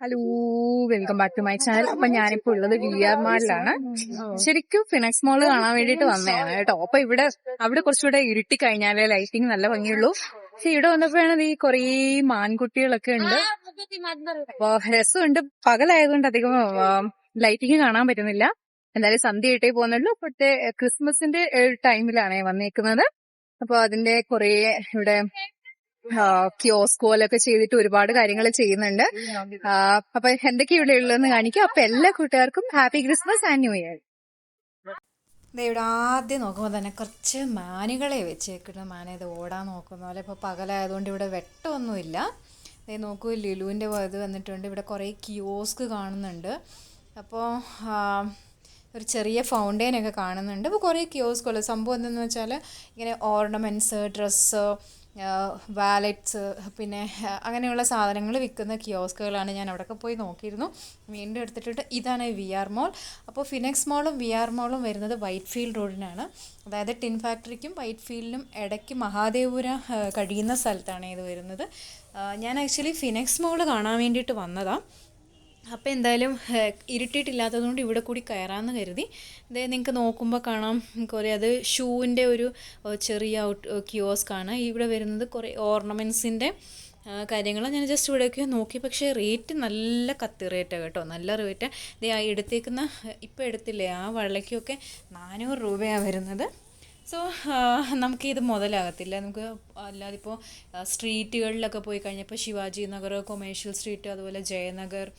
Hello, welcome back to my channel. അപ്പൊ ഞാനിപ്പോ ഉള്ളത് VR മാളിലാണ്. ശരിക്കും ഫിനക്സ് മോള് കാണാൻ വേണ്ടിട്ട് വന്നതാണ് കേട്ടോ. അപ്പൊ അവിടെ കുറച്ചുകൂടെ ഇരുട്ടി കഴിഞ്ഞാലേ ലൈറ്റിംഗ് നല്ല ഭംഗിയുള്ളൂ. പക്ഷെ ഇവിടെ വന്നപ്പോഴാണ് ഈ കുറേ മാൻകുട്ടികളൊക്കെ ഉണ്ട്. അപ്പൊ രസമുണ്ട്. പകലായതുകൊണ്ട് അധികം ലൈറ്റിംഗ് കാണാൻ പറ്റുന്നില്ല. എന്തായാലും സന്ധ്യയായിട്ടേ പോകുന്നുള്ളൂ. അപ്പോഴത്തെ ക്രിസ്മസിന്റെ ടൈമിലാണ് വന്നേക്കുന്നത്. അപ്പൊ അതിന്റെ കുറേ ഇവിടെ കിയോസ്ക് പോലൊക്കെ ചെയ്തിട്ട് ഒരുപാട് കാര്യങ്ങൾ ചെയ്യുന്നുണ്ട്. അപ്പൊ എന്തൊക്കെയാ ഇവിടെ ഉള്ളതെന്ന് കാണിക്കും. അപ്പൊ എല്ലാ കൂട്ടുകാർക്കും happy Christmas and new year. ഇവിടെ ആദ്യം നോക്കുമ്പോൾ തന്നെ കുറച്ച് മാനുകളെ വെച്ചേക്കണം. മാന ഇത് ഓടാൻ നോക്കുന്ന പോലെ. ഇപ്പോൾ പകലായതുകൊണ്ട് ഇവിടെ വെട്ടമൊന്നുമില്ല. ഇത് നോക്കൂ, ലുലുവിൻ്റെ ഇത് വന്നിട്ടുണ്ട്. ഇവിടെ കുറേ കിയോസ്ക് കാണുന്നുണ്ട്. അപ്പോൾ ഒരു ചെറിയ ഫൗണ്ടെയിനൊക്കെ കാണുന്നുണ്ട്. അപ്പോൾ കുറേ കിയോസ്കുകൾ. സംഭവം എന്തെന്ന് വെച്ചാൽ ഇങ്ങനെ ഓർണമെൻറ്റ്സ്, ഡ്രസ്സ്, വാലറ്റ്സ്, പിന്നെ അങ്ങനെയുള്ള സാധനങ്ങൾ വിൽക്കുന്ന കിയോസ്കുകളാണ്. ഞാൻ അവിടെയൊക്കെ പോയി നോക്കിയിരുന്നു. വീണ്ടും എടുത്തിട്ടുണ്ട്. ഇതാണ് VR മോൾ. അപ്പോൾ ഫിനക്സ് മോളും VR മോളും വരുന്നത് വൈറ്റ് ഫീൽഡ് റോഡിനാണ്. അതായത് ടിൻ ഫാക്ടറിക്കും വൈറ്റ് ഫീൽഡിനും ഇടയ്ക്ക് മഹാദേവപുരം കഴിയുന്ന സ്ഥലത്താണ് ഇത് വരുന്നത്. ഞാൻ ആക്ച്വലി ഫിനക്സ് മോൾ കാണാൻ വേണ്ടിയിട്ട് വന്നതാണ്. അപ്പോൾ എന്തായാലും ഇരുട്ടിയിട്ടില്ലാത്തതുകൊണ്ട് ഇവിടെ കൂടി കയറാമെന്ന് കരുതി. അതായത് നിങ്ങൾക്ക് നോക്കുമ്പോൾ കാണാം കുറേ അത് ഷൂവിൻ്റെ ഒരു ചെറിയ കിയോസ്കാണ്. ഇവിടെ വരുന്നത് കുറേ ഓർണമെൻറ്റ്സിൻ്റെ കാര്യങ്ങൾ. ഞാൻ ജസ്റ്റ് ഇവിടെയൊക്കെ നോക്കി. പക്ഷേ റേറ്റ് നല്ല കത്തി റേറ്റാണ് കേട്ടോ, നല്ല റേറ്റ്. ഇത് ആ എടുത്തേക്കുന്ന ഇപ്പോൾ എടുത്തില്ലേ ആ വളയ്ക്കൊക്കെ 400 രൂപയാണ് വരുന്നത്. സോ നമുക്കിത് മുതലാകത്തില്ല. നമുക്ക് അല്ലാതെ ഇപ്പോൾ സ്ട്രീറ്റുകളിലൊക്കെ പോയി കഴിഞ്ഞപ്പോൾ ശിവാജി നഗർ, കൊമേഴ്ഷ്യൽ സ്ട്രീറ്റ്, അതുപോലെ ജയനഗർ,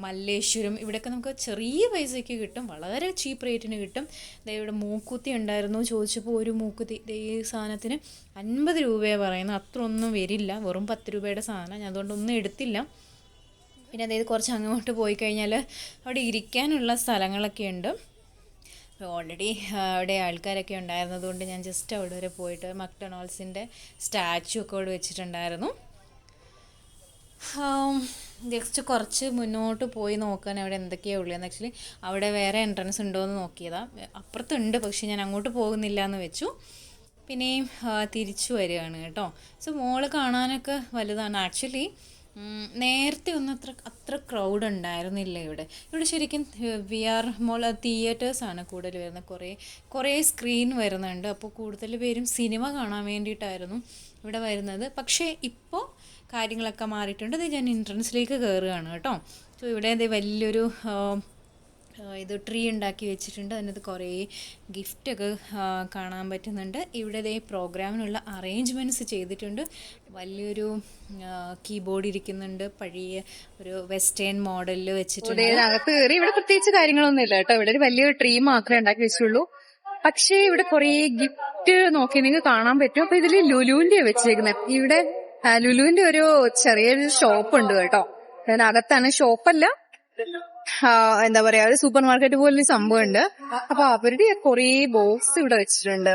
മല്ലേശ്വരം, ഇവിടെയൊക്കെ നമുക്ക് ചെറിയ പൈസയ്ക്ക് കിട്ടും, വളരെ ചീപ്പ് റേറ്റിന് കിട്ടും. ഇവിടെ മൂക്കുത്തി ഉണ്ടായിരുന്നു. ചോദിച്ചപ്പോൾ ഒരു മൂക്കുത്തി ഈ സാധനത്തിന് 50 രൂപയാണ് പറയുന്നത്. അത്ര ഒന്നും വരില്ല, വെറും 10 രൂപയുടെ സാധനം. ഞാൻ അതുകൊണ്ടൊന്നും എടുത്തില്ല. പിന്നെ അതായത് കുറച്ച് അങ്ങോട്ട് പോയി കഴിഞ്ഞാൽ അവിടെ ഇരിക്കാനുള്ള സ്ഥലങ്ങളൊക്കെ ഉണ്ട്. ഓൾറെഡി അവിടെ ആൾക്കാരൊക്കെ ഉണ്ടായിരുന്നതുകൊണ്ട് ഞാൻ ജസ്റ്റ് അവിടെ വരെ പോയിട്ട് മക്ഡൊണാൾഡ്സിൻ്റെ സ്റ്റാച്ചു ഒക്കെ അവിടെ വെച്ചിട്ടുണ്ടായിരുന്നു. ജസ്റ്റ് കുറച്ച് മുന്നോട്ട് പോയി നോക്കാൻ അവിടെ എന്തൊക്കെയാണ് ഉള്ളതെന്ന്. ആക്ച്വലി അവിടെ വേറെ എൻട്രൻസ് ഉണ്ടോ എന്ന് നോക്കിയതാണ്. അപ്പുറത്തുണ്ട്, പക്ഷെ ഞാൻ അങ്ങോട്ട് പോകുന്നില്ല എന്ന് വെച്ചു. പിന്നെയും തിരിച്ചു വരികയാണ് കേട്ടോ. സോ മോള് കാണാനൊക്കെ വലുതാണ്. ആക്ച്വലി നേരത്തെ ഒന്നും അത്ര ക്രൗഡ് ഉണ്ടായിരുന്നില്ല ഇവിടെ ശരിക്കും VR മോൾ തിയേറ്റേഴ്സാണ് കൂടുതൽ വരുന്നത്. കുറേ സ്ക്രീൻ വരുന്നുണ്ട്. അപ്പോൾ കൂടുതൽ പേരും സിനിമ കാണാൻ വേണ്ടിയിട്ടായിരുന്നു ഇവിടെ വരുന്നത്. പക്ഷേ ഇപ്പോൾ കാര്യങ്ങളൊക്കെ മാറിയിട്ടുണ്ട്. ഇത് ഞാൻ എൻട്രൻസിലേക്ക് കയറുകയാണ് കേട്ടോ. സോ ഇവിടെ വലിയൊരു ഇത് ട്രീ ഉണ്ടാക്കി വെച്ചിട്ടുണ്ട്. അതിനകത്ത് കുറേ ഗിഫ്റ്റൊക്കെ കാണാൻ പറ്റുന്നുണ്ട്. ഇവിടെ പ്രോഗ്രാമിനുള്ള അറേഞ്ച്മെൻറ്റ്സ് ചെയ്തിട്ടുണ്ട്. വലിയൊരു കീബോർഡ് ഇരിക്കുന്നുണ്ട്, പഴയ ഒരു വെസ്റ്റേൺ മോഡലിൽ വെച്ചിട്ടുണ്ട്. അകത്ത് കയറി ഇവിടെ പ്രത്യേകിച്ച് കാര്യങ്ങളൊന്നും ഇല്ല കേട്ടോ. ഇവിടെ ഒരു വലിയൊരു ട്രീ മാത്രമേ ഉണ്ടാക്കി വെച്ചുള്ളൂ. പക്ഷേ ഇവിടെ കുറേ ഗിഫ്റ്റ് നോക്കി നിങ്ങൾക്ക് കാണാൻ പറ്റും. അപ്പൊ ഇതില് ലുലുവിന്റെ വെച്ചേക്കുന്നത്. ഇവിടെ ലുലുവിന്റെ ഒരു ചെറിയൊരു ഷോപ്പ് ഉണ്ട് കേട്ടോ. അതിനകത്താണ്, ഷോപ്പല്ല, എന്താ പറയാ, ഒരു സൂപ്പർ മാർക്കറ്റ് പോലൊരു സംഭവം ഉണ്ട്. അപ്പൊ അവരുടെ കുറേ ബോക്സ് ഇവിടെ വെച്ചിട്ടുണ്ട്.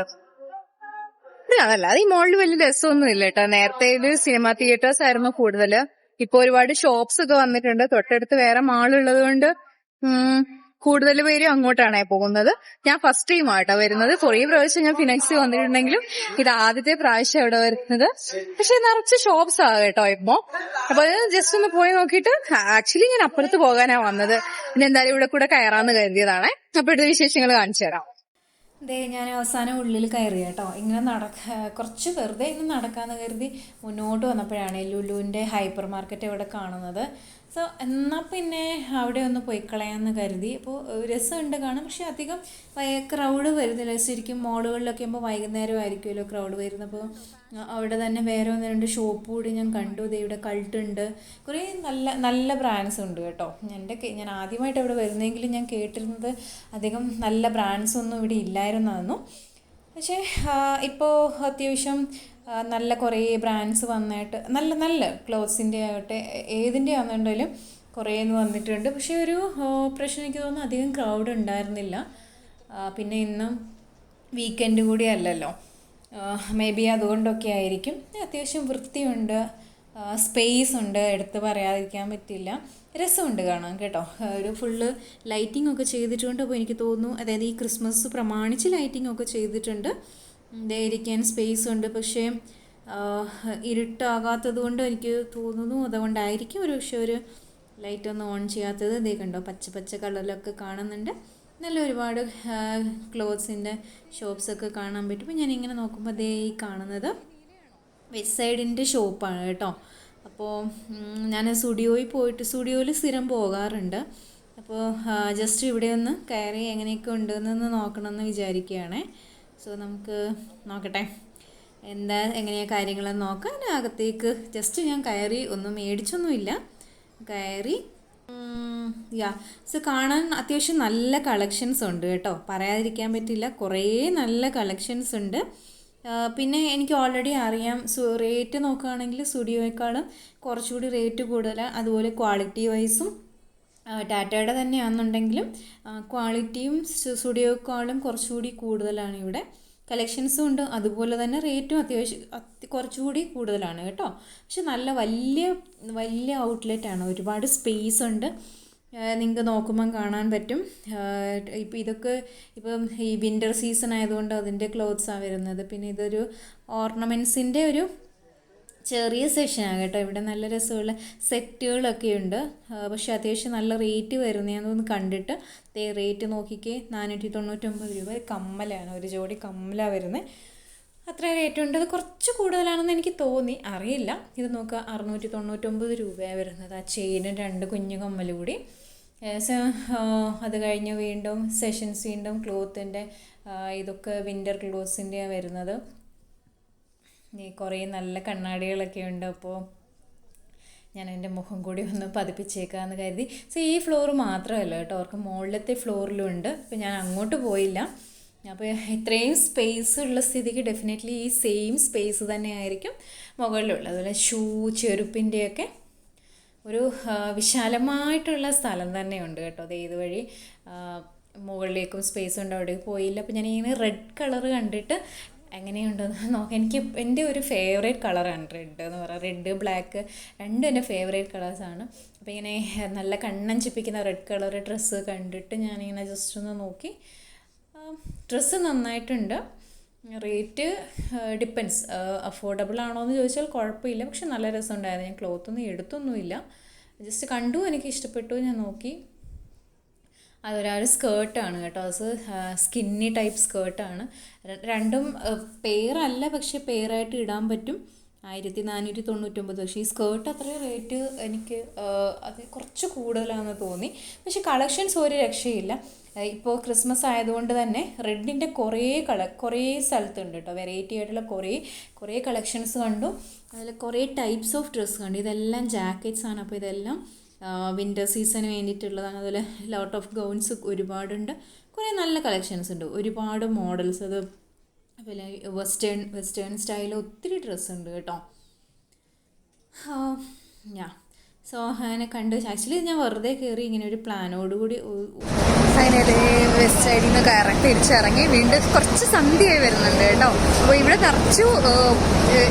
അതല്ലാതെ ഈ മോളിൽ വലിയ രസമൊന്നും ഇല്ല കേട്ടോ. നേരത്തെ ഇത് സിനിമ തിയേറ്റേഴ്സ് ആയിരുന്നു കൂടുതല്. ഇപ്പൊ ഒരുപാട് ഷോപ്സ് ഒക്കെ വന്നിട്ടുണ്ട്. തൊട്ടടുത്ത് വേറെ മാളുള്ളത് കൊണ്ട് കൂടുതൽ പേരും അങ്ങോട്ടാണ് പോകുന്നത്. ഞാൻ ഫസ്റ്റ് ടൈം ആട്ടോ വരുന്നത്. കുറേ പ്രാവശ്യം ഞാൻ ഫിനക്സിൽ വന്നിട്ടുണ്ടെങ്കിലും ഇത് ആദ്യത്തെ പ്രാവശ്യം ഇവിടെ വരുന്നത്. പക്ഷെ നിറച്ച് ഷോപ്സ് ആണ് കേട്ടോ ഇപ്പൊ. അപ്പൊ ജസ്റ്റ് ഒന്ന് പോയി നോക്കിയിട്ട്, ആക്ച്വലി ഞാൻ അപ്പുറത്ത് പോകാനാ വന്നത്. പിന്നെ എന്തായാലും ഇവിടെ കൂടെ കയറാന്ന് കരുതിയതാണ്. അപ്പൊ ഇവിടുത്തെ വിശേഷങ്ങൾ കാണിച്ചു തരാം. ഞാൻ അവസാനം ഉള്ളിൽ കയറി കേട്ടോ. ഇങ്ങനെ കുറച്ച് വെറുതെ ഇങ്ങനെ നടക്കാമെന്ന് കരുതി മുന്നോട്ട് വന്നപ്പോഴാണ് ലുലുവിൻ്റെ ഹൈപ്പർ മാർക്കറ്റ് ഇവിടെ കാണുന്നത്. സോ എന്നാൽ പിന്നെ അവിടെ ഒന്ന് പോയി കളയാമെന്ന് കരുതി. അപ്പോൾ രസമുണ്ട് കാണാൻ, പക്ഷേ അധികം ക്രൗഡ് വരുന്നില്ല. ശരിക്കും മോളുകളിലൊക്കെ ആകുമ്പോൾ വൈകുന്നേരം ആയിരിക്കുമല്ലോ ക്രൗഡ് വരുന്നപ്പോൾ. അവിടെ തന്നെ വേറെ 1-2 ഷോപ്പ് കൂടി ഞാൻ കണ്ടു. ഇവിടെ കൾട്ടുണ്ട്, കുറേ നല്ല നല്ല ബ്രാൻഡ്സ് ഉണ്ട് കേട്ടോ. ഞാൻ ആദ്യമായിട്ട് ഇവിടെ വരുന്നെങ്കിലും ഞാൻ കേട്ടിരുന്നത് അധികം നല്ല ബ്രാൻഡ്സ് ഒന്നും ഇവിടെ ഇല്ലായിരുന്നായിരുന്നു. പക്ഷേ ഇപ്പോൾ അത്യാവശ്യം നല്ല കുറേ ബ്രാൻഡ്സ് വന്നിട്ട് നല്ല ക്ലോത്ത്സിൻ്റെ ആകട്ടെ ഏതിൻ്റെ ആണെന്നുണ്ടെങ്കിലും കുറേന്ന് വന്നിട്ടുണ്ട്. പക്ഷേ ഒരു പ്രശ്നം എനിക്ക് തോന്നുന്നു അധികം ക്രൗഡ് ഉണ്ടായിരുന്നില്ല. പിന്നെ ഇന്നും വീക്കെൻഡ് കൂടി അല്ലല്ലോ, മേ ബി അതുകൊണ്ടൊക്കെ ആയിരിക്കും. അത്യാവശ്യം വൃത്തിയുണ്ട്, സ്പേസ് ഉണ്ട്, എടുത്ത് പറയാതിരിക്കാൻ പറ്റില്ല. രസമുണ്ട് കാണാൻ കേട്ടോ. ഒരു ഫുള്ള് ലൈറ്റിംഗ് ഒക്കെ ചെയ്തിട്ടുണ്ട്. അപ്പോൾ എനിക്ക് തോന്നുന്നു, അതായത് ഈ ക്രിസ്മസ് പ്രമാണിച്ച് ലൈറ്റിംഗ് ഒക്കെ ചെയ്തിട്ടുണ്ട്. ഇരിക്കാൻ സ്പേസ് ഉണ്ട്. പക്ഷേ ഇരുട്ടാകാത്തത് കൊണ്ട് എനിക്ക് തോന്നുന്നു അതുകൊണ്ടായിരിക്കും ഒരു പക്ഷേ ഒരു ലൈറ്റൊന്നും ഓൺ ചെയ്യാത്തത് ഇതേ കണ്ടോ, പച്ച പച്ച കളറിലൊക്കെ കാണുന്നുണ്ട്. നല്ല ഒരുപാട് ക്ലോത്ത്സിൻ്റെ ഷോപ്സൊക്കെ കാണാൻ പറ്റും. അപ്പോൾ ഞാനിങ്ങനെ നോക്കുമ്പോൾ അതേ ഈ കാണുന്നത് വെസ്റ്റ് സൈഡിൻ്റെ ഷോപ്പാണ് കേട്ടോ. അപ്പോൾ ഞാൻ സ്റ്റുഡിയോയിൽ സ്ഥിരം പോകാറുണ്ട്. അപ്പോൾ ജസ്റ്റ് ഇവിടെ ഒന്ന് കയറി എങ്ങനെയൊക്കെ ഉണ്ടെന്ന് നോക്കണമെന്ന് വിചാരിക്കുകയാണേ. സോ നമുക്ക് നോക്കട്ടെ എങ്ങനെയാണ് കാര്യങ്ങളെന്ന് നോക്കാം. അതിനകത്തേക്ക് ജസ്റ്റ് ഞാൻ കയറി, ഒന്നും മേടിച്ചൊന്നുമില്ല, കയറി സോ കാണാൻ അത്യാവശ്യം നല്ല കളക്ഷൻസ് ഉണ്ട് കേട്ടോ, പറയാതിരിക്കാൻ പറ്റില്ല. കുറേ നല്ല കളക്ഷൻസ് ഉണ്ട്. പിന്നെ എനിക്ക് ഓൾറെഡി അറിയാം, റേറ്റ് നോക്കുകയാണെങ്കിൽ സ്റ്റുഡിയോയെക്കാളും കുറച്ചുകൂടി റേറ്റ് കൂടുതലാണ്. അതുപോലെ ക്വാളിറ്റി വൈസും ടാറ്റയുടെ തന്നെയാണെന്നുണ്ടെങ്കിലും ക്വാളിറ്റിയും സ്റ്റുഡിയോയെക്കാളും കുറച്ചുകൂടി കൂടുതലാണ് ഇവിടെ. കളക്ഷൻസും ഉണ്ട്, അതുപോലെ തന്നെ റേറ്റും അത്യാവശ്യം കുറച്ചുകൂടി കൂടുതലാണ് കേട്ടോ. പക്ഷെ നല്ല വലിയ ഔട്ട്ലെറ്റാണ്, ഒരുപാട് സ്പേസ് ഉണ്ട്. നിങ്ങൾക്ക് നോക്കുമ്പം കാണാൻ പറ്റും. ഇപ്പം ഈ വിൻ്റർ സീസൺ ആയതുകൊണ്ട് അതിൻ്റെ ക്ലോത്ത്സാണ് വരുന്നത്. പിന്നെ ഇതൊരു ഓർണമെൻറ്റ്സിൻ്റെ ഒരു ചെറിയ സെഷനാണ് കേട്ടോ. ഇവിടെ നല്ല രസമുള്ള സെറ്റുകളൊക്കെ ഉണ്ട്. പക്ഷേ അത്യാവശ്യം നല്ല റേറ്റ് വരുന്നതെന്നൊന്ന് കണ്ടിട്ട് റേറ്റ് നോക്കിക്കേ, 499 രൂപ കമ്മലാണ്, ഒരു ജോഡി കമ്മലാണ് വരുന്നത്. അത്ര റേറ്റ് ഉണ്ട്. അത് കുറച്ച് കൂടുതലാണെന്ന് എനിക്ക് തോന്നി, അറിയില്ല. ഇത് നോക്കുക, 699 രൂപയാണ് വരുന്നത്. ആ ചെയിനും 2 കുഞ്ഞു കമ്മൽ കൂടി. അത് കഴിഞ്ഞ് വീണ്ടും സെഷൻസ്, വീണ്ടും ക്ലോത്തിൻ്റെ ഇതൊക്കെ വിൻ്റർ ക്ലോത്ത്സിൻ്റെയാണ് വരുന്നത്. കുറേ നല്ല കണ്ണാടികളൊക്കെ ഉണ്ട്. അപ്പോൾ ഞാൻ എൻ്റെ മുഖം കൂടി ഒന്ന് പതിപ്പിച്ചേക്കാമെന്ന് കരുതി. സോ ഈ ഫ്ലോർ മാത്രമല്ല കേട്ടോ, അവർക്ക് മുകളിലത്തെ ഫ്ലോറിലും ഉണ്ട്. അപ്പോൾ ഞാൻ അങ്ങോട്ട് പോയില്ല. അപ്പോൾ ഇത്രയും സ്പേസ് ഉള്ള സ്ഥിതിക്ക് ഡെഫിനറ്റ്ലി ഈ സെയിം സ്പേസ് തന്നെ ആയിരിക്കും മുകളിലുള്ളത്. അതുപോലെ ചെരുപ്പിൻ്റെയൊക്കെ ഒരു വിശാലമായിട്ടുള്ള സ്ഥലം തന്നെയുണ്ട് കേട്ടോ. അത് ഇതുവഴി മുകളിലേക്കും സ്പേസ് ഉണ്ട്, അവിടെ പോയില്ല. അപ്പോൾ ഞാനിങ്ങനെ റെഡ് കളർ കണ്ടിട്ട് എങ്ങനെയുണ്ടെന്ന് നോക്കാം. എൻ്റെ ഒരു ഫേവറേറ്റ് കളറാണ് റെഡ് എന്ന് പറയുക. റെഡ് ബ്ലാക്ക് രണ്ടും എൻ്റെ ഫേവറേറ്റ് കളേഴ്സാണ്. അപ്പോൾ ഇങ്ങനെ നല്ല കണ്ണഞ്ചിപ്പിക്കുന്ന റെഡ് കളർ ഡ്രസ്സ് കണ്ടിട്ട് ഞാനിങ്ങനെ ജസ്റ്റ് ഒന്ന് നോക്കി. ഡ്രസ്സ് നന്നായിട്ടുണ്ട്. റേറ്റ് ഡിപ്പെൻസ്, അഫോർഡബിൾ ആണോ എന്ന് ചോദിച്ചാൽ കുഴപ്പമില്ല, പക്ഷെ നല്ല രസമുണ്ടായിരുന്നു. ഞാൻ ക്ലോത്തൊന്നും എടുത്തൊന്നുമില്ല, ജസ്റ്റ് കണ്ടു, എനിക്ക് ഇഷ്ടപ്പെട്ടു, ഞാൻ നോക്കി. അതൊരാൾ സ്കേർട്ടാണ് കേട്ടോ, അത് സ്കിന്നി ടൈപ്പ് സ്കേർട്ടാണ്. രണ്ടും പെയറല്ല, പക്ഷെ പെയറായിട്ട് ഇടാൻ പറ്റും. 1499. പക്ഷേ ഈ സ്കേർട്ട് അത്രയും റേറ്റ് എനിക്ക് അത് കുറച്ച് കൂടുതലാണെന്ന് തോന്നി. പക്ഷെ കളക്ഷൻസ് ഒരു രക്ഷയില്ല. ഇപ്പോൾ ക്രിസ്മസ് ആയതുകൊണ്ട് തന്നെ റെഡിൻ്റെ കുറേ സ്ഥലത്തുണ്ട് കേട്ടോ. വെറൈറ്റി ആയിട്ടുള്ള കുറേ കളക്ഷൻസ് കണ്ടു. അതിൽ കുറേ ടൈപ്സ് ഓഫ് ഡ്രസ്സ് കണ്ടു. ഇതെല്ലാം ജാക്കറ്റ്സ് ആണ്. അപ്പോൾ ഇതെല്ലാം വിൻ്റർ സീസണിന് വേണ്ടിയിട്ടുള്ളതാണ്. അതുപോലെ ലോട്ട് ഓഫ് ഗൗൺസ് ഒരുപാടുണ്ട്. കുറേ നല്ല കളക്ഷൻസ് ഉണ്ട്, ഒരുപാട് മോഡൽസ്. അത് അതുപോലെ വെസ്റ്റേൺ സ്റ്റൈലിൽ ഒത്തിരി ഡ്രസ്സ് ഉണ്ട് കേട്ടോ. സോ അങ്ങനെ കണ്ടു. ആക്ച്വലി ഞാൻ വെറുതെ കയറി ഇങ്ങനെ ഒരു പ്ലാനോടുകൂടി അങ്ങനെ വെസ്റ്റ് സൈഡിൽ നിന്ന് കറക്റ്റ് തിരിച്ചിറങ്ങി വീണ്ടും കുറച്ച് സന്ധ്യയായി വരുന്നുണ്ട് കേട്ടോ. അപ്പോൾ ഇവിടെ നിറച്ചു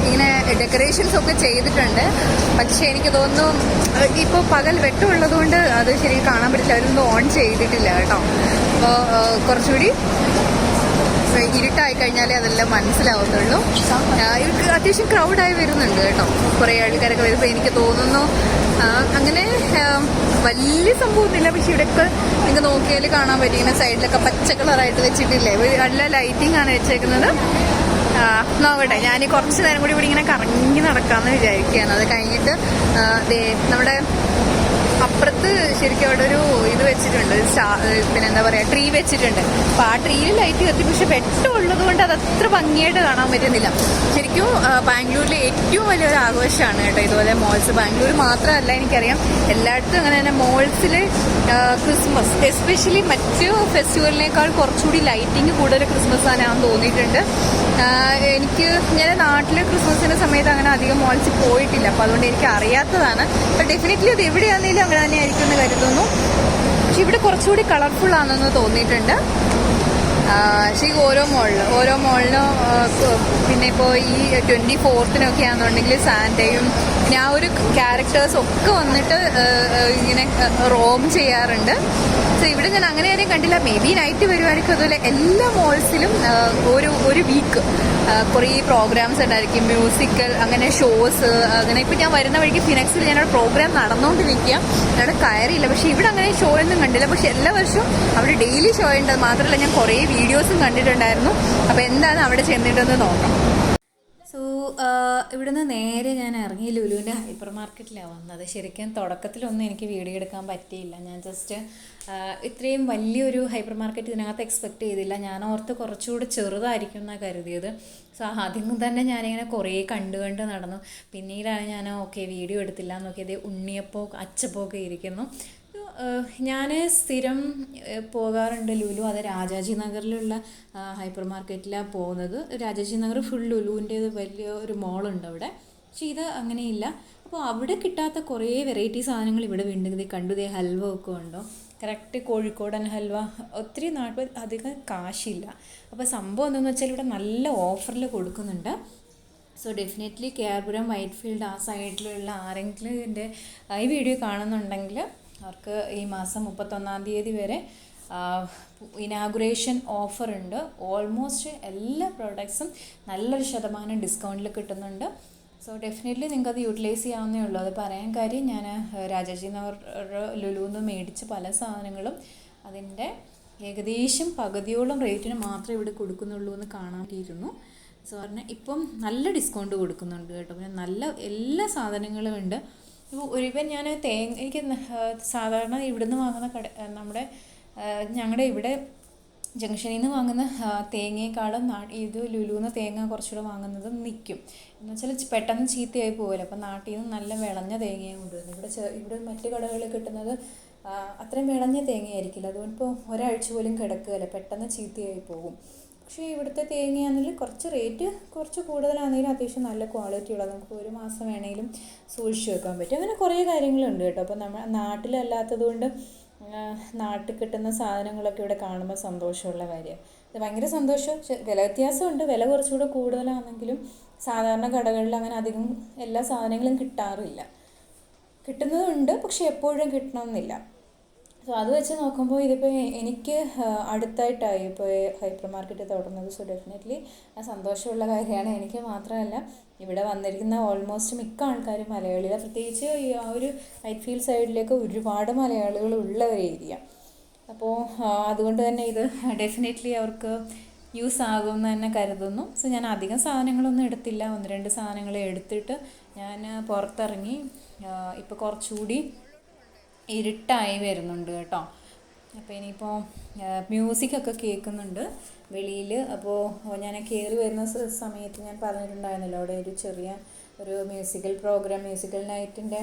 ഇങ്ങനെ ഡെക്കറേഷൻസ് ഒക്കെ ചെയ്തിട്ടുണ്ട്. പക്ഷേ എനിക്ക് തോന്നുന്നു ഇപ്പോൾ പകൽ വെട്ടമുള്ളത് കൊണ്ട് അത് ശരിക്കും കാണാൻ പറ്റില്ല, അവരൊന്നും ഓൺ ചെയ്തിട്ടില്ല കേട്ടോ. അപ്പോൾ കുറച്ചുകൂടി ഇരുട്ടായി കഴിഞ്ഞാലേ അതെല്ലാം മനസ്സിലാവുന്നുള്ളൂ. ഇവർക്ക് അത്യാവശ്യം ക്രൗഡായി വരുന്നുണ്ട് കേട്ടോ. കുറേ ആൾക്കാരൊക്കെ വരുമ്പോൾ എനിക്ക് തോന്നുന്നു അങ്ങനെ വലിയ സംഭവമൊന്നുമില്ല. പക്ഷെ ഇവിടെയൊക്കെ നിങ്ങൾക്ക് നോക്കിയാൽ കാണാൻ പറ്റും, ഇങ്ങനെ സൈഡിലൊക്കെ പച്ച കളറായിട്ട് വെച്ചിട്ടില്ലേ, നല്ല ലൈറ്റിംഗ് ആണ് വെച്ചേക്കുന്നത്. നോക്കട്ടെ, ഞാൻ കുറച്ച് നേരം കൂടി ഇവിടെ ഇങ്ങനെ കറങ്ങി നടക്കാമെന്ന് വിചാരിക്കുകയാണ്. അത് കഴിഞ്ഞിട്ട് നമ്മുടെ അപ്പുറത്ത് ശരിക്കും അവിടെ ഒരു ഇത് വെച്ചിട്ടുണ്ട്, പിന്നെ എന്താ പറയുക, ട്രീ വെച്ചിട്ടുണ്ട്. അപ്പോൾ ആ ട്രീയിൽ ലൈറ്റ് കത്തി, പക്ഷെ വെട്ടമുള്ളത് കൊണ്ട് അത് അത്ര ഭംഗിയായിട്ട് കാണാൻ പറ്റുന്നില്ല. ശരിക്കും ബാംഗ്ലൂരിലെ ഏറ്റവും വലിയൊരു ആഘോഷമാണ് കേട്ടോ ഇതുപോലെ മോൾസ്. ബാംഗ്ലൂർ മാത്രമല്ല, എനിക്കറിയാം എല്ലായിടത്തും അങ്ങനെ തന്നെ മോൾസിൽ ക്രിസ്മസ്, എസ്പെഷ്യലി മറ്റ് ഫെസ്റ്റിവലിനേക്കാൾ കുറച്ചുകൂടി ലൈറ്റിങ് കൂടുതൽ ക്രിസ്മസ് ആണെന്ന് തോന്നിയിട്ടുണ്ട്. ഞാൻ നാട്ടിലെ ക്രിസ്മസിൻ്റെ സമയത്ത് അങ്ങനെ അധികം മോൾസിൽ പോയിട്ടില്ല, അപ്പോൾ അതുകൊണ്ട് എനിക്ക് അറിയാത്തതാണ്. അപ്പോൾ ഡെഫിനറ്റ്ലി അത് എവിടെയാണെങ്കിലും അങ്ങനെ തന്നെ ആയിരിക്കും എന്ന് കരുതുന്നു. പക്ഷെ ഇവിടെ കുറച്ചുകൂടി കളർഫുൾ ആണെന്ന് തോന്നിയിട്ടുണ്ട്. ശരിക്കും ഓരോ മോളിനും പിന്നെ ഇപ്പോൾ ഈ 24th ആണെന്നുണ്ടെങ്കിൽ സാന്റയും പിന്നെ ആ ഒരു ക്യാരക്ടേഴ്സ് ഒക്കെ വന്നിട്ട് ഇങ്ങനെ റോം ചെയ്യാറുണ്ട്. സോ ഇവിടെ ഞാൻ അങ്ങനെ ആരെയും കണ്ടില്ല. മേ ബി നൈറ്റ് പരിപാടിക്കും അതുപോലെ എല്ലാ മോൾസിലും ഒരു വീക്ക് കുറേ പ്രോഗ്രാംസ് ഉണ്ടായിരിക്കും, മ്യൂസിക്കൽ അങ്ങനെ ഷോസ് അങ്ങനെ. ഇപ്പം ഞാൻ വരുന്ന വഴിക്ക് ഫിനക്സിൽ ഞാനവിടെ പ്രോഗ്രാം നടന്നുകൊണ്ടിരിക്കുക, അവിടെ കയറിയില്ല. പക്ഷെ ഇവിടെ അങ്ങനെ ഷോ ഒന്നും കണ്ടില്ല. പക്ഷെ എല്ലാ വർഷവും അവിടെ ഡെയിലി ഷോ ഉണ്ട്. മാത്രമല്ല ഞാൻ കുറേ വീഡിയോസും കണ്ടിട്ടുണ്ടായിരുന്നു. അപ്പോൾ എന്താണ് അവിടെ ചെന്നിട്ടൊന്ന് നോക്കാം. സോ ഇവിടുന്ന് നേരെ ഞാൻ ഇറങ്ങി ലുലുവിൻ്റെ ഹൈപ്പർ മാർക്കറ്റിലാണ് വന്നത്. ശരിക്കും തുടക്കത്തിലൊന്നും എനിക്ക് വീഡിയോ എടുക്കാൻ പറ്റിയില്ല. ഞാൻ ജസ്റ്റ് ഇത്രയും വലിയൊരു ഹൈപ്പർ മാർക്കറ്റ് ഇതിനകത്ത് എക്സ്പെക്റ്റ് ചെയ്തില്ല. ഞാൻ ഓർത്ത് കുറച്ചുകൂടി ചെറുതായിരിക്കും എന്നാണ് കരുതിയത്. സോ ആദ്യം തന്നെ ഞാനിങ്ങനെ കുറേ കണ്ട് നടന്നു. പിന്നീടാണ് ഞാൻ ഓക്കെ വീഡിയോ എടുത്തില്ല നോക്കിയത്. ഉണ്ണിയപ്പോ അച്ചപ്പോ ഒക്കെ ഇരിക്കുന്നു. ഞാൻ സ്ഥിരം പോകാറുണ്ട് ലുലു. അത് രാജാജി നഗറിലുള്ള ഹൈപ്പർ മാർക്കറ്റിലാണ് പോകുന്നത്. രാജാജി നഗർ ഫുൾ ലുലുവിൻ്റേത് വലിയ ഒരു മോളുണ്ട് അവിടെ. പക്ഷേ ഇത് അങ്ങനെയില്ല. അപ്പോൾ അവിടെ കിട്ടാത്ത കുറേ വെറൈറ്റി സാധനങ്ങൾ ഇവിടെ വീണ്ടും കണ്ടു. ഹൽവ ഒക്കെ ഉണ്ടോ, കറക്റ്റ് കോഴിക്കോടൻ ഹൽവ. ഒത്തിരി നാട്ടിൽ അധികം കാശില്ല. അപ്പോൾ സംഭവം എന്താണെന്ന് വെച്ചാൽ ഇവിടെ നല്ല ഓഫറിൽ കൊടുക്കുന്നുണ്ട്. സോ ഡെഫിനറ്റ്ലി കെയർപുരം വൈറ്റ്ഫീൽഡ് ആ സൈഡിലുള്ള ആരെങ്കിലും ഇതിൻ്റെ ഈ വീഡിയോ കാണുന്നുണ്ടെങ്കിൽ അവർക്ക് ഈ മാസം 31 വരെ ഇനാഗുറേഷൻ ഓഫറുണ്ട്. ഓൾമോസ്റ്റ് എല്ലാ പ്രോഡക്ട്സും നല്ലൊരു ശതമാനം ഡിസ്കൗണ്ടിൽ കിട്ടുന്നുണ്ട്. സോ ഡെഫിനറ്റ്ലി നിങ്ങൾക്കത് യൂട്ടിലൈസ് ചെയ്യാവുന്നേ ഉള്ളൂ. അത് പറയാൻ കാര്യം ഞാൻ രാജാജി നഗർ ലുലുന്ന് മേടിച്ച പല സാധനങ്ങളും അതിൻ്റെ ഏകദേശം പകുതിയോളം റേറ്റിന് മാത്രമേ ഇവിടെ കൊടുക്കുന്നുള്ളൂ എന്ന് കാണാൻ പറ്റിയിരുന്നു. സോ പറഞ്ഞാൽ ഇപ്പം നല്ല ഡിസ്കൗണ്ട് കൊടുക്കുന്നുണ്ട് കേട്ടോ. പിന്നെ നല്ല എല്ലാ സാധനങ്ങളും ഉണ്ട്. ഇപ്പോൾ ഒരുവൻ ഞാൻ എനിക്ക് സാധാരണ ഇവിടുന്ന് വാങ്ങുന്ന ഞങ്ങളുടെ ഇവിടെ ജംഗ്ഷനിൽ നിന്ന് വാങ്ങുന്ന തേങ്ങയെക്കാളും ഇത് ലുലുന്ന് തേങ്ങ കുറച്ചുകൂടെ വാങ്ങുന്നത് നിൽക്കും. എന്ന് വെച്ചാൽ പെട്ടെന്ന് ചീത്തയായി പോകില്ല. അപ്പം നാട്ടിൽ നിന്ന് നല്ല വിളഞ്ഞ തേങ്ങയും കൊണ്ടുവരുന്നത്. ഇവിടെ മറ്റ് കടകളിൽ കിട്ടുന്നത് അത്രയും വിളഞ്ഞ തേങ്ങയായിരിക്കില്ല. അതുകൊണ്ട് ഇപ്പോൾ ഒരാഴ്ച പോലും കിടക്കുകയില്ല, പെട്ടെന്ന് ചീത്തയായി പോകും. പക്ഷേ ഇവിടുത്തെ തേങ്ങയാണെങ്കിൽ കുറച്ച് റേറ്റ് കുറച്ച് കൂടുതലാണെങ്കിലും അത്യാവശ്യം നല്ല ക്വാളിറ്റി ഉള്ളത്, നമുക്ക് ഒരു മാസം വേണമെങ്കിലും സൂക്ഷിച്ച് വെക്കാൻ പറ്റും. അങ്ങനെ കുറേ കാര്യങ്ങളുണ്ട് കേട്ടോ. അപ്പോൾ നമ്മൾ നാട്ടിലല്ലാത്തത് കൊണ്ട് നാട്ടിൽ കിട്ടുന്ന സാധനങ്ങളൊക്കെ ഇവിടെ കാണുമ്പോൾ സന്തോഷമുള്ള കാര്യമാണ്. ഇത് ഭയങ്കര സന്തോഷം. വില വ്യത്യാസമുണ്ട്, വില കുറച്ചുകൂടെ കൂടുതലാണെങ്കിലും സാധാരണ കടകളിൽ അങ്ങനെ അധികം എല്ലാ സാധനങ്ങളും കിട്ടാറില്ല. കിട്ടുന്നതുണ്ട്, പക്ഷെ എപ്പോഴും കിട്ടണമെന്നില്ല. സോ അത് വെച്ച് നോക്കുമ്പോൾ ഇതിപ്പോൾ എനിക്ക് അടുത്തായിട്ടായി ഇപ്പോൾ ഹൈപ്പർ മാർക്കറ്റ് തുടർന്നത്. സോ ഡെഫിനറ്റ്ലി സന്തോഷമുള്ള കാര്യമാണ്. എനിക്ക് മാത്രമല്ല, ഇവിടെ വന്നിരിക്കുന്ന ഓൾമോസ്റ്റ് മിക്ക ആൾക്കാരും മലയാളികൾ. പ്രത്യേകിച്ച് ആ ഒരു വൈറ്റ്ഫീൽഡ് സൈഡിലേക്ക് ഒരുപാട് മലയാളികൾ ഉള്ള ഒരു ഏരിയ. അപ്പോൾ അതുകൊണ്ട് തന്നെ ഇത് ഡെഫിനറ്റ്ലി അവർക്ക് യൂസ് ആകുമെന്ന് തന്നെ കരുതുന്നു. സോ ഞാൻ അധികം സാധനങ്ങളൊന്നും എടുത്തില്ല, 1-2 സാധനങ്ങൾ എടുത്തിട്ട് ഞാൻ പുറത്തിറങ്ങി. ഇപ്പോൾ കുറച്ചുകൂടി ഇരുട്ടായി വരുന്നുണ്ട് കേട്ടോ. അപ്പോൾ ഇനിയിപ്പോൾ മ്യൂസിക്കൊക്കെ കേൾക്കുന്നുണ്ട് വെളിയിൽ. അപ്പോൾ ഞാൻ കയറി വരുന്ന സമയത്ത് ഞാൻ പറഞ്ഞിട്ടുണ്ടായിരുന്നല്ലോ, അവിടെ ഒരു മ്യൂസിക്കൽ പ്രോഗ്രാം, മ്യൂസിക്കൽ നൈറ്റിൻ്റെ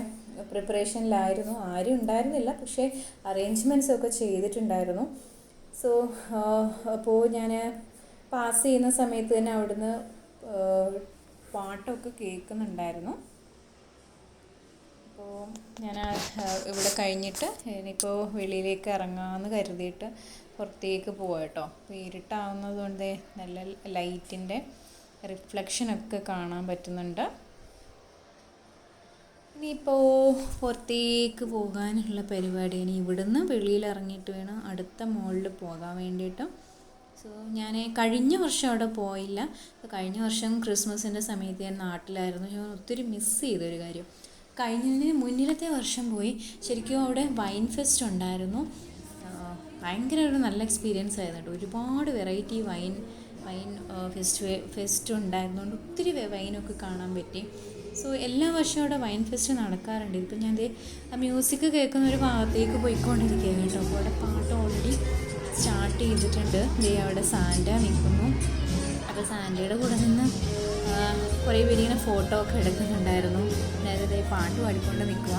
പ്രിപ്പറേഷനിലായിരുന്നു. ആരും ഉണ്ടായിരുന്നില്ല, പക്ഷേ അറേഞ്ച്മെൻറ്റ്സ് ഒക്കെ ചെയ്തിട്ടുണ്ടായിരുന്നു. സോ അപ്പോൾ ഞാൻ പാസ് ചെയ്യുന്ന സമയത്ത് തന്നെ അവിടുന്ന് പാട്ടൊക്കെ കേൾക്കുന്നുണ്ടായിരുന്നു. അപ്പോൾ ഞാൻ ഇവിടെ കഴിഞ്ഞിട്ട് ഇനിയിപ്പോൾ വെളിയിലേക്ക് ഇറങ്ങാമെന്ന് കരുതിയിട്ട് പുറത്തേക്ക് പോവാം കേട്ടോ. അപ്പോൾ ഇരുട്ടാവുന്നത് കൊണ്ട് നല്ല ലൈറ്റിൻ്റെ റിഫ്ലക്ഷനൊക്കെ കാണാൻ പറ്റുന്നുണ്ട്. ഇനിയിപ്പോൾ പുറത്തേക്ക് പോകാനുള്ള പരിപാടിയാണ്. ഇവിടുന്ന് വെളിയിൽ ഇറങ്ങിയിട്ട് വേണം അടുത്ത മോളിൽ പോകാൻ വേണ്ടിയിട്ട്. സോ ഞാൻ കഴിഞ്ഞ വർഷം അവിടെ പോയില്ല. കഴിഞ്ഞ വർഷം ക്രിസ്മസിൻ്റെ സമയത്ത് ഞാൻ നാട്ടിലായിരുന്നു. ഞാൻ ഒത്തിരി മിസ് ചെയ്തൊരു കാര്യം, കഴിഞ്ഞതിന് മുന്നിലത്തെ വർഷം പോയി. ശരിക്കും അവിടെ വൈൻ ഫെസ്റ്റ് ഉണ്ടായിരുന്നു. ഭയങ്കര ഒരു നല്ല എക്സ്പീരിയൻസ് ആയിരുന്നു കേട്ടോ. ഒരുപാട് വെറൈറ്റി വൈൻ ഫെസ്റ്റ് ഉണ്ടായിരുന്നുകൊണ്ട് ഒത്തിരി വൈനൊക്കെ കാണാൻ പറ്റി. സോ എല്ലാ വർഷവും അവിടെ വൈൻ ഫെസ്റ്റ് നടക്കാറുണ്ട്. ഇപ്പം ഞാൻ മ്യൂസിക് കേൾക്കുന്ന ഒരു ഭാഗത്തേക്ക് പോയിക്കൊണ്ടിരിക്കുക കേട്ടോ. അപ്പോൾ അവിടെ പാട്ട് ഓൾറെഡി സ്റ്റാർട്ട് ചെയ്തിട്ടുണ്ട്. അവിടെ സാന്റ നിൽക്കുന്നു. അപ്പോൾ സാന്റയുടെ കൂടെ നിന്ന് കുറേ പേര് ഇങ്ങനെ ഫോട്ടോ ഒക്കെ എടുക്കുന്നുണ്ടായിരുന്നു. നേരത്തെ പാട്ട് പാടിക്കൊണ്ട് നിൽക്കുക.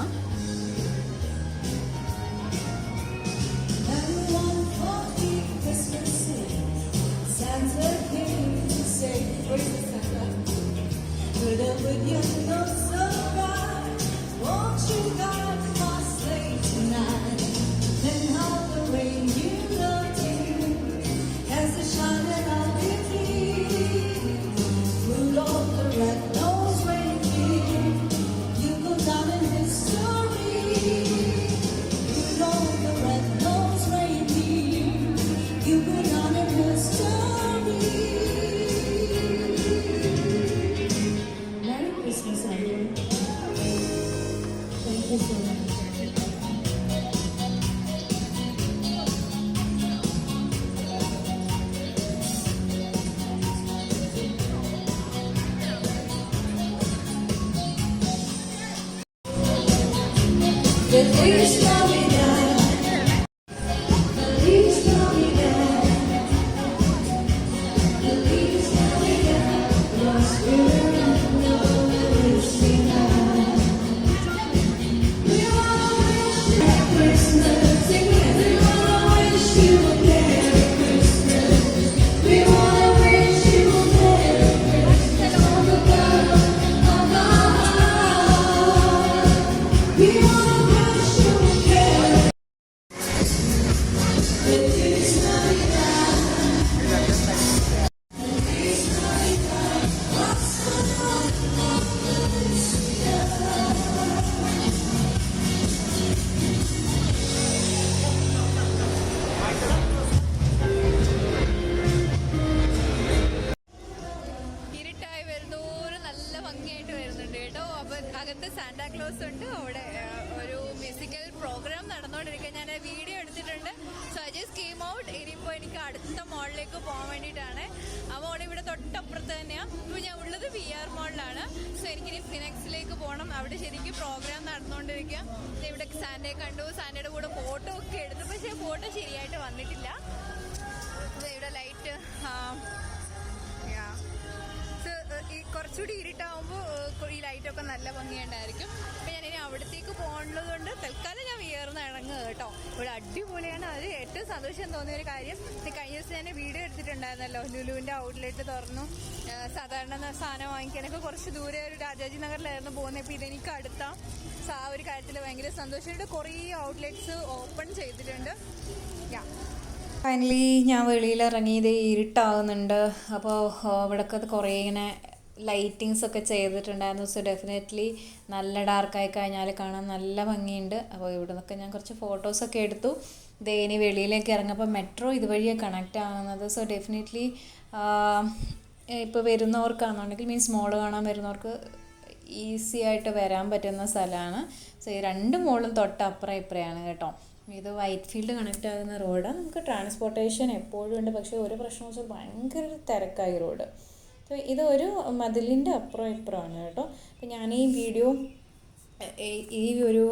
As the ഇരുട്ടായി വരുന്നോറും നല്ല ഭംഗിയായിട്ട് വരുന്നുണ്ട് കേട്ടോ. അപ്പൊ അകത്ത് സാന്റാക്ലോസ് ഉണ്ട്. അവിടെ ഒരു മ്യൂസിക്കൽ പ്രോഗ്രാം നടന്നുകൊണ്ടിരിക്കുക. ഞാൻ വീഡിയോ എടുത്തിട്ടുണ്ട്. So I just came out. ഇനിയിപ്പോൾ എനിക്ക് അടുത്ത മോളിലേക്ക് പോകാൻ വേണ്ടിയിട്ടാണ്. ആ മോൾ ഇവിടെ തൊട്ടപ്പുറത്ത് തന്നെയാണ്. ഇപ്പോൾ ഞാൻ ഉള്ളത് VR മോളിലാണ്. സോ എനിക്കിനി ഫിനിക്സിലേക്ക് പോകണം. അവിടെ ശരിക്കും പ്രോഗ്രാം നടന്നുകൊണ്ടിരിക്കുക. ഇവിടെ സാന്റയെ കണ്ടു. സാന്റയുടെ കൂടെ ഫോട്ടോ ഒക്കെ എടുത്തു. പക്ഷേ ഫോട്ടോ ശരിയായിട്ട് വന്നിട്ടില്ല. ഇവിടെ ലൈറ്റ് കുറച്ചുകൂടി ഇരുട്ടാവുമ്പോൾ ഈ ലൈറ്റൊക്കെ നല്ല ഭംഗിയുണ്ടായിരിക്കും. അപ്പം ഞാനിനി അവിടത്തേക്ക് പോകേണ്ടത് കൊണ്ട് തൽക്കാലം ഞാൻ വിയർന്ന് ഇറങ്ങുക കേട്ടോ. ഇവിടെ അടിപൊളിയാണ്. അത് ഏറ്റവും സന്തോഷം തോന്നിയൊരു കാര്യം, കഴിഞ്ഞ ദിവസം ഞാൻ വീഡിയോ എടുത്തിട്ടുണ്ടായിരുന്നല്ലോ. ലുലുവിൻ്റെ ഔട്ട്ലെറ്റ് തുറന്നു. സാധാരണ സാധനം വാങ്ങിക്കാനൊക്കെ കുറച്ച് ദൂരെ ഒരു രാജാജി നഗറിലായിരുന്നു പോകുന്നത്. ഇപ്പോൾ ഇതെനിക്ക് അടുത്ത. സോ ആ ഒരു കാര്യത്തിൽ ഭയങ്കര സന്തോഷമുണ്ട്. കുറേ ഔട്ട്ലെറ്റ്സ് ഓപ്പൺ ചെയ്തിട്ടുണ്ട്. ഫൈനലി ഞാൻ വെളിയിൽ ഇറങ്ങിയത് ഇരുട്ടാവുന്നുണ്ട്. അപ്പോൾ ഇവിടെയൊക്കെ കുറേ ഇങ്ങനെ ലൈറ്റിങ്സ് ഒക്കെ ചെയ്തിട്ടുണ്ടായിരുന്നു. സോ ഡെഫിനറ്റ്ലി നല്ല ഡാർക്കായി കഴിഞ്ഞാൽ കാണാൻ നല്ല ഭംഗിയുണ്ട്. അപ്പോൾ ഇവിടെ നിന്നൊക്കെ ഞാൻ കുറച്ച് ഫോട്ടോസൊക്കെ എടുത്തു. ഇനി വെളിയിലേക്ക് ഇറങ്ങുമ്പോൾ മെട്രോ ഇതുവഴിയാണ് കണക്റ്റ് ആവുന്നത്. സോ ഡെഫിനറ്റ്ലി ഇപ്പോൾ വരുന്നവർക്കാണെന്നുണ്ടെങ്കിൽ മീൻസ് മോള് കാണാൻ വരുന്നവർക്ക് ഈസി ആയിട്ട് വരാൻ പറ്റുന്ന സ്ഥലമാണ്. സോ ഈ രണ്ട് മോളും തൊട്ടപ്പുറം ഇപ്പുറയാണ് കേട്ടോ. ഇത് വൈറ്റ് ഫീൽഡ് കണക്റ്റ് ആകുന്ന റോഡാണ്. നമുക്ക് ട്രാൻസ്പോർട്ടേഷൻ എപ്പോഴും ഉണ്ട്. പക്ഷേ ഒരു പ്രശ്നം വെച്ചാൽ ഭയങ്കര തിരക്കായി റോഡ്. സോ ഇതൊരു മതിലിൻ്റെ അപ്പുറം ഇപ്പുറമാണ് കേട്ടോ. അപ്പോൾ ഞാൻ ഈ വീഡിയോ ഈ ഒരു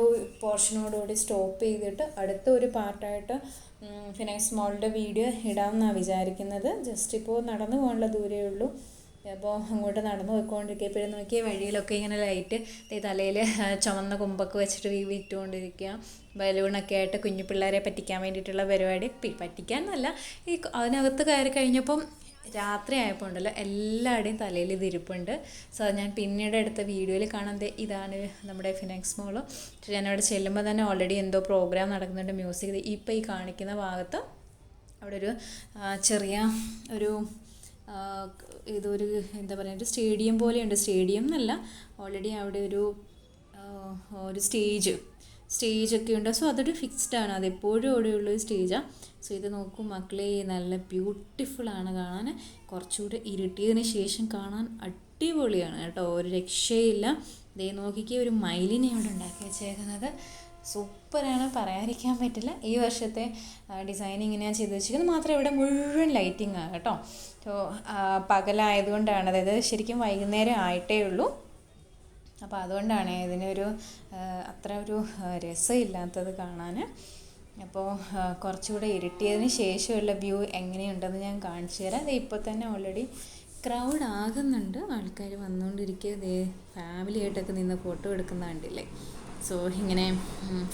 പോർഷനോടുകൂടി സ്റ്റോപ്പ് ചെയ്തിട്ട് അടുത്ത ഒരു പാർട്ടായിട്ട് ഫിനിക്സ് മോളിൻ്റെ വീഡിയോ ഇടാമെന്നാണ് വിചാരിക്കുന്നത്. ജസ്റ്റ് ഇപ്പോൾ നടന്നു പോകാനുള്ള ദൂരമേ ഉള്ളൂ. അപ്പോൾ അങ്ങോട്ട് നടന്നു പോയിക്കൊണ്ടിരിക്കുക. ഇപ്പോഴും നോക്കിയ വഴിയിലൊക്കെ ഇങ്ങനെ ലൈറ്റ് തലയിൽ ചുവന്ന കൊമ്പൊക്കെ വെച്ചിട്ട് വിറ്റുകൊണ്ടിരിക്കുക. ബലൂണൊക്കെ ആയിട്ട് കുഞ്ഞു പിള്ളേരെ പറ്റിക്കാൻ വേണ്ടിയിട്ടുള്ള പരിപാടി. പറ്റിക്കാനല്ല, ഈ അതിനകത്ത് കയറി കഴിഞ്ഞപ്പം രാത്രി ആയപ്പോൾ ഉണ്ടല്ലോ എല്ലാവരുടെയും തലയിൽ ഇത് ഇരിപ്പുണ്ട്. സോ അത് ഞാൻ പിന്നീട് എടുത്ത വീഡിയോയിൽ കാണുന്നത് ഇതാണ് നമ്മുടെ ഫിനിക്സ് മോള്. ഞാനവിടെ ചെല്ലുമ്പോൾ തന്നെ ഓൾറെഡി എന്തോ പ്രോഗ്രാം നടക്കുന്നുണ്ട്. മ്യൂസിക് ഇപ്പോൾ ഈ കാണിക്കുന്ന ഭാഗത്ത് അവിടെ ഒരു ചെറിയ ഒരു ഇതൊരു എന്താ പറയുക, ഒരു സ്റ്റേഡിയം പോലെയുണ്ട്. സ്റ്റേഡിയം എന്നല്ല, ഓൾറെഡി അവിടെ ഒരു സ്റ്റേജൊക്കെ ഉണ്ട്. സോ അതൊരു ഫിക്സ്ഡാണ്. അതെപ്പോഴും അവിടെയുള്ളൊരു സ്റ്റേജാണ്. സോ ഇത് നോക്കൂ മക്കളെ, നല്ല ബ്യൂട്ടിഫുള്ളാണ് കാണാൻ. കുറച്ചുകൂടെ ഇരുട്ടിയതിന് ശേഷം കാണാൻ അടിപൊളിയാണ് കേട്ടോ. ഒരു രക്ഷയില്ല. ദേ നോക്കിക്കേ, ഒരു മയിലിനെ അവിടെ ഉണ്ടാക്കി വെച്ചേക്കുന്നത്. സൂപ്പറാണ്, പറയാതിരിക്കാൻ പറ്റില്ല. ഈ വർഷത്തെ ഡിസൈൻ ഇങ്ങനെയാണ് ചെയ്ത് വെച്ചിരിക്കുന്നത്. മാത്രമേ ഇവിടെ മുഴുവൻ ലൈറ്റിംഗ് ആണ് കേട്ടോ. സോ പകലായതുകൊണ്ടാണ്, അതായത് ശരിക്കും വൈകുന്നേരം ആയിട്ടേ ഉള്ളൂ. അപ്പോൾ അതുകൊണ്ടാണ് ഇതിനൊരു അത്ര ഒരു രസമില്ലാത്തത് കാണാൻ. അപ്പോൾ കുറച്ചുകൂടെ ഇരുട്ടിയതിന് ശേഷമുള്ള വ്യൂ എങ്ങനെയുണ്ടെന്ന് ഞാൻ കാണിച്ചു തരാം. അത് ഇപ്പോൾ തന്നെ ഓൾറെഡി ക്രൗഡ് ആകുന്നുണ്ട്. ആൾക്കാർ വന്നുകൊണ്ടിരിക്കുക. ഫാമിലി ആയിട്ടൊക്കെ നിന്ന് ഫോട്ടോ എടുക്കുന്ന കണ്ടില്ലേ. സോ ഇങ്ങനെ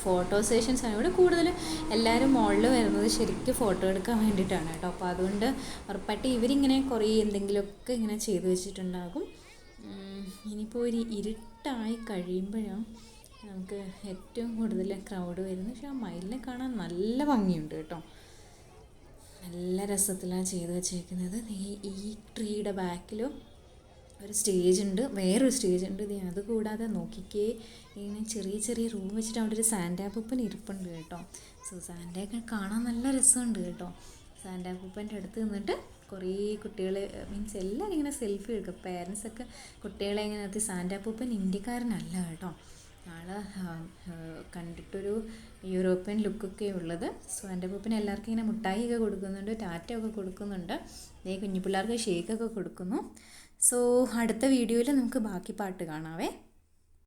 ഫോട്ടോ സെഷൻസാണ് ഇവിടെ കൂടുതൽ. എല്ലാവരും മുകളിൽ വരുന്നത് ശരിക്കും ഫോട്ടോ എടുക്കാൻ വേണ്ടിയിട്ടാണ് കേട്ടോ. അപ്പോൾ അതുകൊണ്ട് ഉറപ്പായിട്ട് ഇവരിങ്ങനെ കുറേ എന്തെങ്കിലുമൊക്കെ ഇങ്ങനെ ചെയ്തു വെച്ചിട്ടുണ്ടാകും. ഇനിയിപ്പോൾ ഒരു ഇരുട്ടായി കഴിയുമ്പോഴാണ് നമുക്ക് ഏറ്റവും കൂടുതൽ ക്രൗഡ് വരുന്നത്. പക്ഷേ ആ മയിലിനെ കാണാൻ നല്ല ഭംഗിയുണ്ട് കേട്ടോ. നല്ല രസത്തിലാണ് ചെയ്ത് വെച്ചേക്കുന്നത്. ഈ ട്രീയുടെ ബാക്കിലും ഒരു സ്റ്റേജ് ഉണ്ട്, വേറൊരു സ്റ്റേജ് ഉണ്ട്. അതുകൂടാതെ നോക്കിക്കേ, ഇങ്ങനെ ചെറിയ ചെറിയ റൂം വെച്ചിട്ട് അവിടെ ഒരു സാന്റാപ്പൂപ്പൻ ഇരിപ്പുണ്ട് കേട്ടോ. സോ സാന്റയൊക്കെ കാണാൻ നല്ല രസമുണ്ട് കേട്ടോ. സാന്റാപ്പൂപ്പൻ്റെ അടുത്ത് നിന്നിട്ട് കുറേ കുട്ടികൾ, മീൻസ് എല്ലാവരും ഇങ്ങനെ സെൽഫി എടുക്കുക. പേരൻസൊക്കെ കുട്ടികളെ ഇങ്ങനെ നിർത്തി. സാന്റാപ്പൂപ്പൻ ഇന്ത്യക്കാരനല്ല കേട്ടോ. ആള് കണ്ടിട്ടൊരു യൂറോപ്യൻ ലുക്കൊക്കെ ഉള്ളത്. സോ സാന്റാപ്പൂപ്പൻ എല്ലാവർക്കും ഇങ്ങനെ മുട്ടായിയൊക്കെ കൊടുക്കുന്നുണ്ട്, ടാറ്റയൊക്കെ കൊടുക്കുന്നുണ്ട്. കുഞ്ഞു പിള്ളേർക്ക് ഷേക്കൊക്കെ കൊടുക്കുന്നു. സോ അടുത്ത വീഡിയോയിൽ നമുക്ക് ബാക്കി പാട്ട് കാണാവേ.